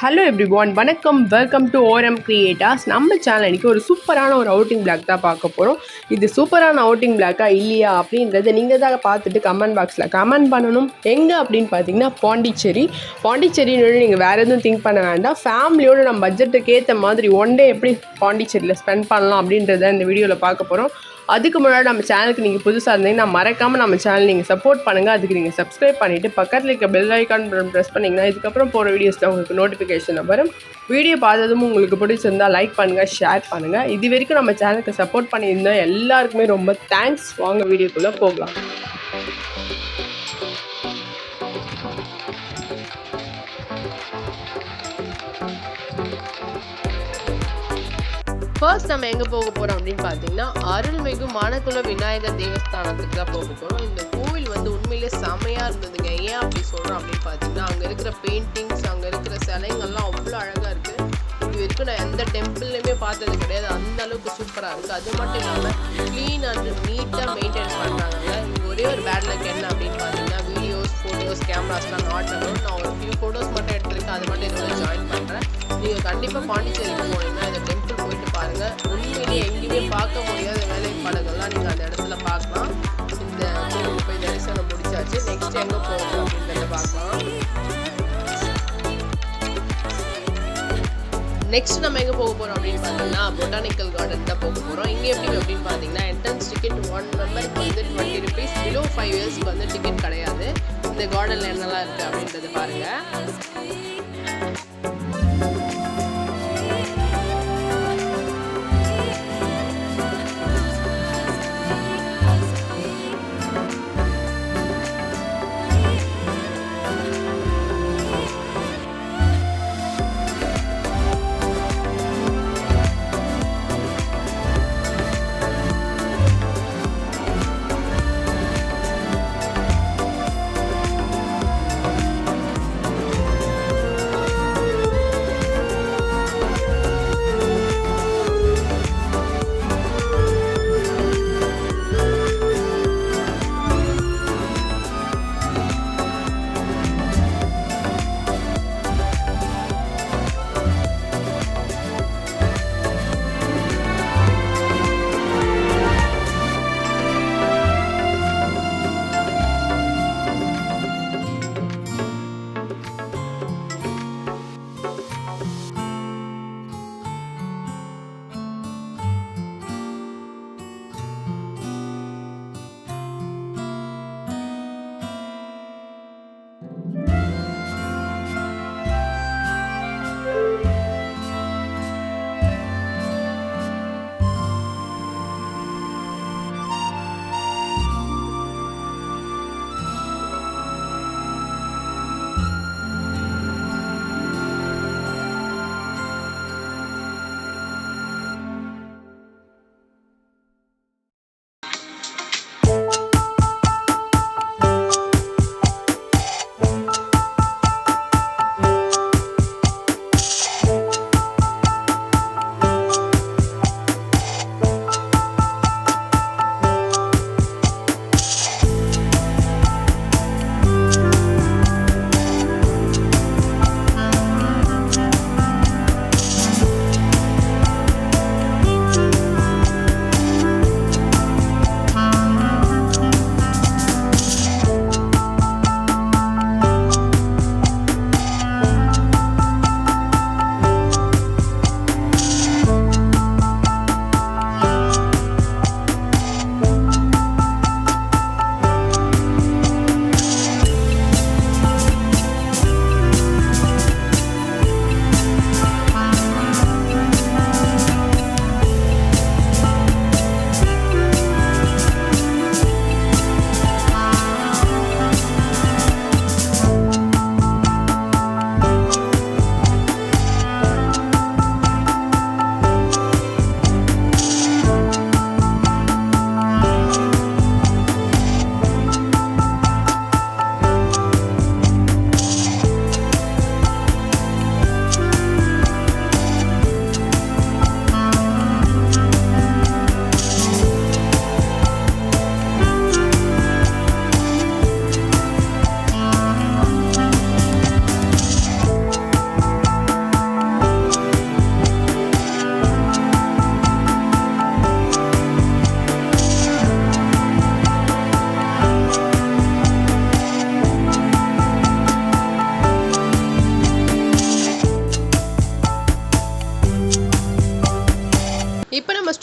Hello everyone, வணக்கம். Welcome to ஓரம் creators. நம்ம சேனல் இன்றைக்கி ஒரு சூப்பரான ஒரு அவுட்டிங் பிளாக் தான் பார்க்க போகிறோம். இது சூப்பரான அவுட்டிங் பிளாக்கா இல்லையா அப்படின்றத நீங்கள் தான் பார்த்துட்டு கமெண்ட் பாக்ஸில் கமெண்ட் பண்ணணும். எங்கே அப்படின்னு பார்த்தீங்கன்னா பாண்டிச்சேரின்னு நீங்கள் வேறு எதுவும் திங்க் பண்ண வேண்டாம். ஃபேமிலியோடு நம்ம பட்ஜெட்டுக்கு ஏற்ற மாதிரி ஒன் டே எப்படி பாண்டிச்சேரியில் ஸ்பெண்ட் பண்ணலாம் அப்படின்றத இந்த வீடியோவில் பார்க்க போகிறோம். அதுக்கு முன்னாடி நம்ம சேனலுக்கு நீங்கள் புதுசாக இருந்தீங்கன்னா மறக்காமல் நம்ம சேனல் நீங்கள் சப்போர்ட் பண்ணுங்கள். அதுக்கு நீங்கள் சப்ஸ்கிரைப் பண்ணிவிட்டு பக்கத்தில் இருக்க பெல் ஐக்கான் ப்ரெஸ் பண்ணிங்கன்னா இதுக்கப்புறம் போகிற வீடியோஸில் உங்களுக்கு நோட்டிஃபிகேஷன் வரும். வீடியோ பார்த்ததும் உங்களுக்கு பிடிச்சிருந்தால் லைக் பண்ணுங்கள், ஷேர் பண்ணுங்கள். இது வரைக்கும் நம்ம சேனலுக்கு சப்போர்ட் பண்ணியிருந்தோம் எல்லாருக்குமே ரொம்ப தேங்க்ஸ். வாங்க வீடியோக்குள்ளே போகலாம். ஃபர்ஸ்ட் நம்ம எங்கே போக போகிறோம் அப்படின்னு பார்த்தீங்கன்னா அருள்மிகு மானக்குள விநாயகர் தேவஸ்தானத்துக்கு தான் போக போகிறோம். இந்த கோவில் வந்து உண்மையிலே செமையாக இருந்ததுங்க. ஏன் அப்படி சொல்கிறோம் அப்படின்னு பார்த்தீங்கன்னா அங்கே இருக்கிற பெயிண்டிங்ஸ், அங்கே இருக்கிற சிலைங்கள்லாம் அவ்வளோ அழகாக இருக்குது. இது வரைக்கும் நான் எந்த டெம்பிள்லையுமே பார்த்தது கிடையாது. அந்த அளவுக்கு சூப்பராக இருக்குது. அது மட்டும் இல்லாமல் க்ளீன் அண்ட் நீட்டாக மெயின்டைன் பண்ணுறாங்க. இங்கே ஒரே ஒரு பேட் லக் என்ன அப்படின்னு பார்த்தீங்கன்னா வீடியோஸ், ஃபோட்டோஸ், கேமராஸ்லாம் நாட் அலோட். நான் ஒரு ஃபியூ ஃபோட்டோஸ் மட்டும் எடுத்திருக்கேன். அது மட்டும் இதோட ஜாயின் பண்ணுறேன். நீங்கள் கண்டிப்பாக பாண்டிச்சேரிக்கு போனீங்கன்னா இந்த டெம்பிள் போயிட்டு பாருங்கள். உண்மையிலேயே எங்கேயுமே பார்க்க முடியாத வேலைப்பாடுகள்லாம் நீங்கள் அந்த இடத்துல பார்க்கலாம். இந்த கோவிலுக்கு போய் தரிசனம் முடிச்சாச்சு. நெக்ஸ்ட் எங்கே போகணும் அப்படின்றத பார்க்கலாம். நெக்ஸ்ட் நம்ம எங்கே போக போகிறோம் அப்படின்னு பார்த்தீங்கன்னா பொட்டானிக்கல் கார்டன் தான் போக போகிறோம். இங்கே எப்படி அப்படின்னு பார்த்தீங்கன்னா என்ட்ரன்ஸ் டிக்கெட் 1 மெம்பருக்கு வந்து 20 rupees, பிலோ 5 yearsக்கு வந்து டிக்கெட் கிடையாது. இந்த கார்டனில் என்னெல்லாம் இருக்குது அப்படின்றத பாருங்கள்.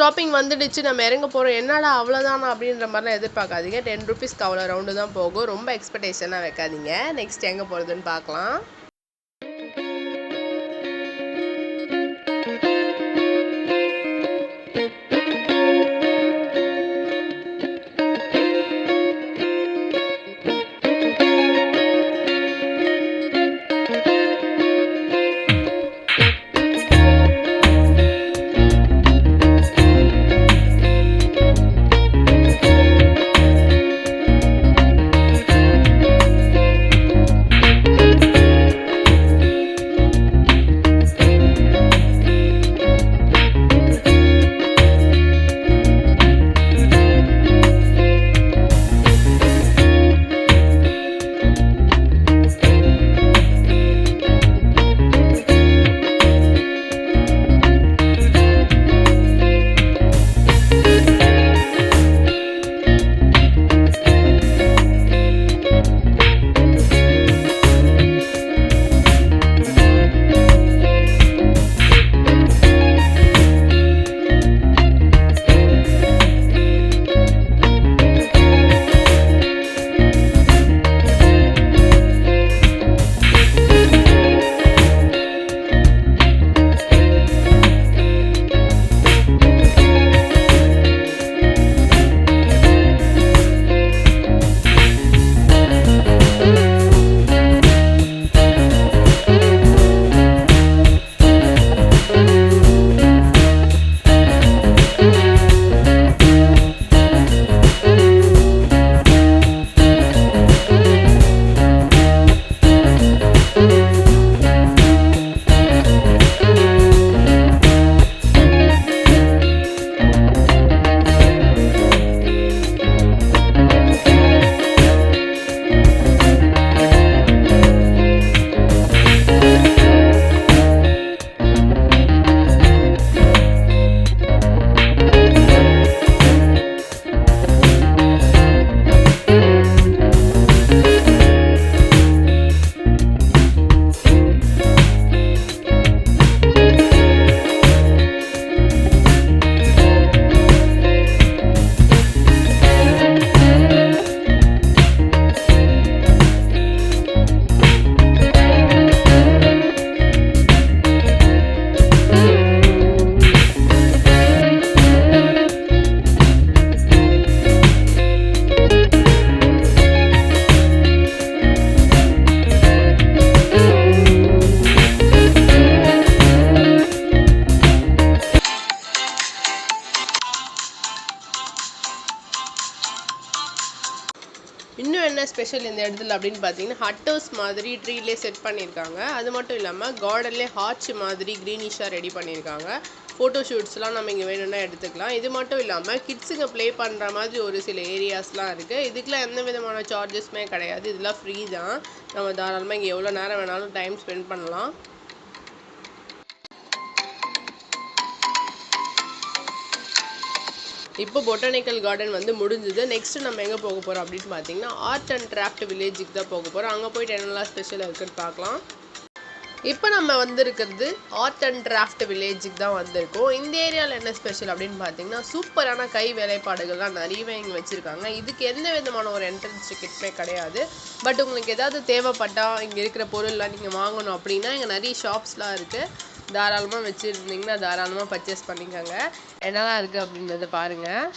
ஸ்டாப்பிங் வந்துடுச்சு, நம்ம இறங்க போகிறோம், என்னடா அவ்வளோதானா அப்படின்ற மாதிரிலாம் எதிர்பார்க்காதீங்க. 10 ருபீஸ்க்கு அவ்வளோ ரவுண்டு தான் போகும். ரொம்ப எக்ஸ்பெக்டேஷனாக வைக்காதீங்க. நெக்ஸ்ட் எங்கே போகிறதுன்னு பார்க்கலாம். இன்னும் என்ன ஸ்பெஷல் இந்த இடத்துல அப்படின்னு பார்த்தீங்கன்னா, ஹட் ஹவுஸ் மாதிரி ட்ரீலே செட் பண்ணியிருக்காங்க. அது மட்டும் இல்லாமல் கார்டன்லேயே ஹார்ச் மாதிரி க்ரீனிஷாக ரெடி பண்ணியிருக்காங்க. ஃபோட்டோ ஷூட்ஸ்லாம் நம்ம இங்கே வேணும்னா எடுத்துக்கலாம். இது மட்டும் இல்லாமல் கிட்ஸுங்க ப்ளே பண்ணுற மாதிரி ஒரு சில ஏரியாஸ்லாம் இருக்குது. இதுக்கெலாம் எந்த விதமான சார்ஜஸுமே கிடையாது. இதெல்லாம் ஃப்ரீ தான். நம்ம தாராளமாக இங்கே எவ்வளோ நேரம் வேணாலும் டைம் ஸ்பெண்ட் பண்ணலாம். இப்போ பொட்டானிக்கல் கார்டன் வந்து முடிஞ்சுது. நெக்ஸ்ட்டு நம்ம எங்கே போக போகிறோம் அப்படின்னு பார்த்தீங்கன்னா, ஆர்ட் அண்ட் கிராஃப்ட் வில்லேஜுக்கு தான் போக போகிறோம். அங்கே போய்ட்டு என்னெல்லாம் ஸ்பெஷலாக இருக்குன்னு பார்க்கலாம். இப்போ நம்ம வந்திருக்கிறது ஆர்ட் அண்ட் கிராஃப்ட் வில்லேஜுக்கு தான் வந்திருக்கோம். இந்த ஏரியாவில் என்ன ஸ்பெஷல் அப்படின்னு பார்த்தீங்கன்னா, சூப்பரான கை வேலைப்பாடுகள்லாம் நிறையவே இங்கே வச்சுருக்காங்க. இதுக்கு எந்த விதமான ஒரு என்ட்ரன்ஸ் டிக்கெட்டுமே கிடையாது. பட் உங்களுக்கு ஏதாவது தேவைப்பட்டால் இங்கே இருக்கிற பொருள்லாம் நீங்கள் வாங்கணும் அப்படின்னா இங்கே நிறைய ஷாப்ஸ்லாம் இருக்குது. தாராளமாக வச்சுருந்தீங்கன்னா தாராளமாக பர்ச்சேஸ் பண்ணிக்கோங்க. என்னெல்லாம் இருக்குது அப்படின்றத பாருங்கள்.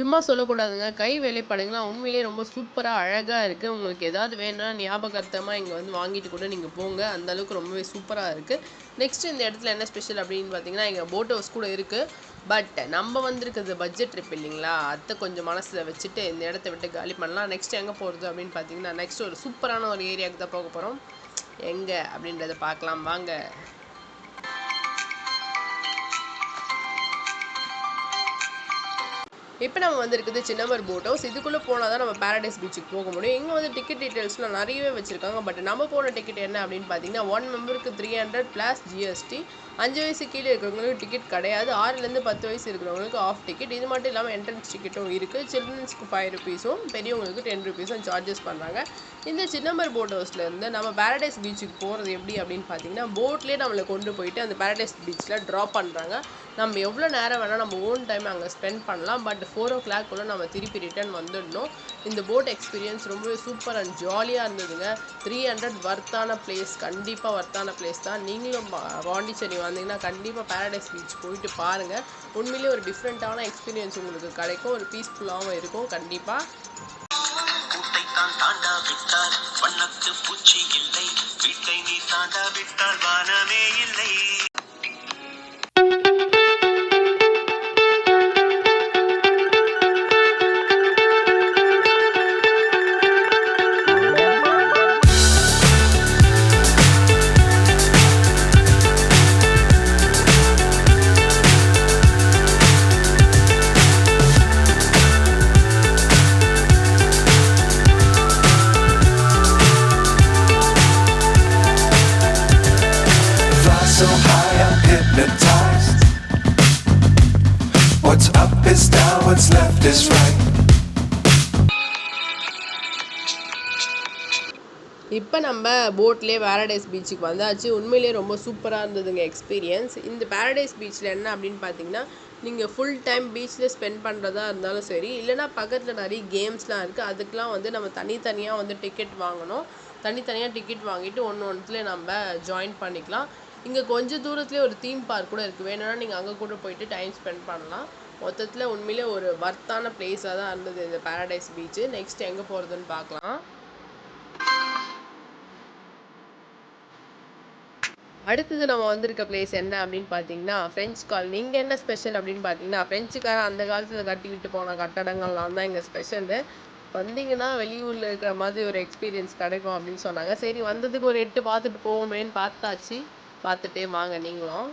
சும்மா சொல்லக்கூடாதுங்க. கை வேலைப்பாடுங்கலாம் உண்மையிலேயே ரொம்ப சூப்பரா, அழகா இருக்கு. உங்களுக்கு ஏதாவது வேணும்னா ஞாபகார்த்தமா இங்க வந்து வாங்கிட்டு கூட நீங்க போங்க. அந்த அளவுக்கு ரொம்பவே சூப்பரா இருக்கு. நெக்ஸ்ட் இந்த இடத்துல என்ன ஸ்பெஷல் அப்படின்னு பார்த்தீங்கன்னா, இங்க போட் ஹவுஸ் கூட இருக்கு. பட் நம்ம வந்திருக்கிறது பட்ஜெட் ட்ரிப் இல்லைங்களா? அத கொஞ்சம் மனசுல வச்சுட்டு இந்த இடத்த விட்டு காலி பண்ணலாம். நெக்ஸ்ட் எங்க போறது அப்படின்னு பார்த்தீங்கன்னா, நெக்ஸ்ட் ஒரு சூப்பரான ஒரு ஏரியாவுக்கு தான் போக போறோம். எங்க அப்படின்றத பார்க்கலாம் வாங்க. இப்போ நம்ம வந்திருக்குது சின்னமர் போட் ஹவுஸ். இதுக்குள்ளே போனால் தான் நம்ம பாரடைஸ் பீச்சுக்கு போக முடியும். இங்கே வந்து டிக்கெட் டீட்டெயில்ஸ்லாம் நிறையவே வச்சுருக்காங்க. பட் நம்ம போன டிக்கெட் என்ன அப்படின்னு பார்த்தீங்கன்னா, 1 மெம்பருக்கு 300 ப்ளஸ் ஜிஎஸ்டி. 5 வயசு கீழே இருக்கிறவங்களுக்கு டிக்கெட் கிடையாது. 6லேருந்து 10 வயசு இருக்கிறவங்களுக்கு ஆஃப் டிக்கெட். இது மட்டும் இல்லாமல் என்ட்ரன்ஸ் டிக்கெட்டும் இருக்குது. சில்ட்ரன்ஸ்க்கு 5 ருபீஸும் பெரியவங்களுக்கு 10 ருபீஸும் சார்ஜஸ் பண்ணுறாங்க. இந்த சின்னமர் போட் ஹவுஸ்லேருந்து நம்ம பாரடைஸ் பீச்சுக்கு போகிறது எப்படி அப்படின்னு பார்த்தீங்கன்னா, போட்லேயே நம்மளை கொண்டு போயிட்டு அந்த பாரடைஸ் பீச்சில் ட்ராப் பண்ணுறாங்க. நம்ம எவ்வளோ நேரம் வேணால் நம்ம ஓன் டைம் அங்கே ஸ்பெண்ட் பண்ணலாம். பட் 4 ஓ கிளாக்குள்ளே நம்ம திருப்பி ரிட்டர்ன் வந்துடணும். இந்த போட் எக்ஸ்பீரியன்ஸ் ரொம்பவே சூப்பர் அண்ட் ஜாலியாக இருந்ததுங்க. 300 வர்த்தான பிளேஸ், கண்டிப்பாக வர்த்தான பிளேஸ் தான். நீங்களும் பாண்டிச்சேரி வந்தீங்கன்னா கண்டிப்பாக பாரடைஸ் பீச் போயிட்டு பாருங்கள். உண்மையிலேயே ஒரு டிஃப்ரெண்ட்டான எக்ஸ்பீரியன்ஸ் உங்களுக்கு கிடைக்கும். ஒரு பீஸ்ஃபுல்லாகவும் இருக்கும் கண்டிப்பாக. தாண்டா விட்டால் வண்ணத்து பூச்சி இல்லை, வீட்டை நீ தாண்டா விட்டால் வானமே இல்லை. So high I'm hypnotized. What's up is down, what's left is right. இப்போ நம்ம போட்லேயே பாரடைஸ் பீச்சுக்கு வந்தாச்சு. உண்மையிலேயே ரொம்ப சூப்பராக இருந்ததுங்க எக்ஸ்பீரியன்ஸ். இந்த பாரடைஸ் பீச்சில் என்ன அப்படின்னு பார்த்தீங்கன்னா, நீங்கள் ஃபுல் டைம் பீச்சில் ஸ்பெண்ட் பண்ணுறதா இருந்தாலும் சரி, இல்லைனா பக்கத்தில் நிறைய கேம்ஸ்லாம் இருக்குது. அதுக்கெலாம் வந்து நம்ம தனித்தனியாக வந்து டிக்கெட் வாங்கணும். தனித்தனியாக டிக்கெட் வாங்கிட்டு ஒன்றுத்துல நம்ம ஜாயின் பண்ணிக்கலாம். இங்கே கொஞ்சம் தூரத்துலேயே ஒரு தீம் பார்க் கூட இருக்குது. வேணும்னா நீங்கள் அங்கே கூட போயிட்டு டைம் ஸ்பெண்ட் பண்ணலாம். மொத்தத்தில் உண்மையிலே ஒரு வர்த்தான பிளேஸாக தான் இருந்தது இந்த பாரடைஸ் பீச்சு. நெக்ஸ்ட் எங்கே போகிறதுன்னு பார்க்கலாம். அடுத்தது நம்ம வந்திருக்க பிளேஸ் என்ன அப்படின்னு பார்த்தீங்கன்னா, ஃப்ரெஞ்ச் காலனி. இங்கே என்ன ஸ்பெஷல் அப்படின்னு பார்த்தீங்கன்னா, ஃப்ரெஞ்சுக்காரன் அந்த காலத்தில் கட்டிக்கிட்டு போன கட்டடங்கள்லாம் தான் இங்கே ஸ்பெஷலு. வந்தீங்கன்னா வெளியூரில் இருக்கிற மாதிரி ஒரு எக்ஸ்பீரியன்ஸ் கிடைக்கும் அப்படின்னு சொன்னாங்க. சரி வந்ததுக்கு ஒரு 8 பார்த்துட்டு போவோமேன்னு பார்த்தாச்சு. பார்த்துட்டே வாங்க நீங்களும்.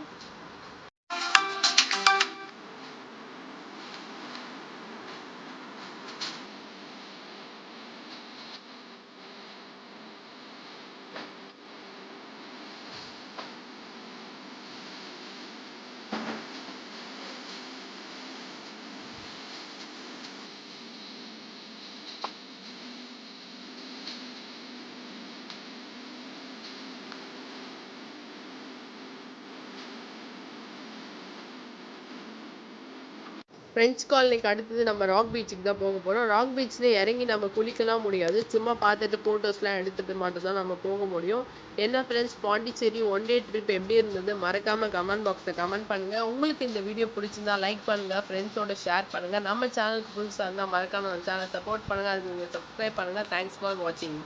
ஃப்ரெஞ்ச் காலனிக்கு அடுத்தது நம்ம ராக் பீச்சுக்கு தான் போக போகிறோம். ராக் பீச்சில் இறங்கி நம்ம குளிக்கலாம் முடியாது. சும்மா பார்த்துட்டு ஃபோட்டோஸ்லாம் எடுத்துகிட்டு மட்டும் தான் நம்ம போக முடியும். என்ன ஃப்ரெண்ட்ஸ், பாண்டிச்சேரி 1 டே ட்ரிப் எப்படி இருந்தது மறக்காமல் கமெண்ட் பாக்ஸில் கமெண்ட் பண்ணுங்கள். உங்களுக்கு இந்த வீடியோ பிடிச்சிருந்தா லைக் பண்ணுங்கள், ஃப்ரெண்ட்ஸோட ஷேர் பண்ணுங்கள். நம்ம சேனலுக்கு புதுசாக இருந்தால் மறக்காமல் நம்ம சேனலை சப்போர்ட் பண்ணுங்கள். அதுக்கு நீங்கள் சப்ஸ்கிரைப் பண்ணுங்கள். தேங்க்ஸ் ஃபார் வாட்சிங்.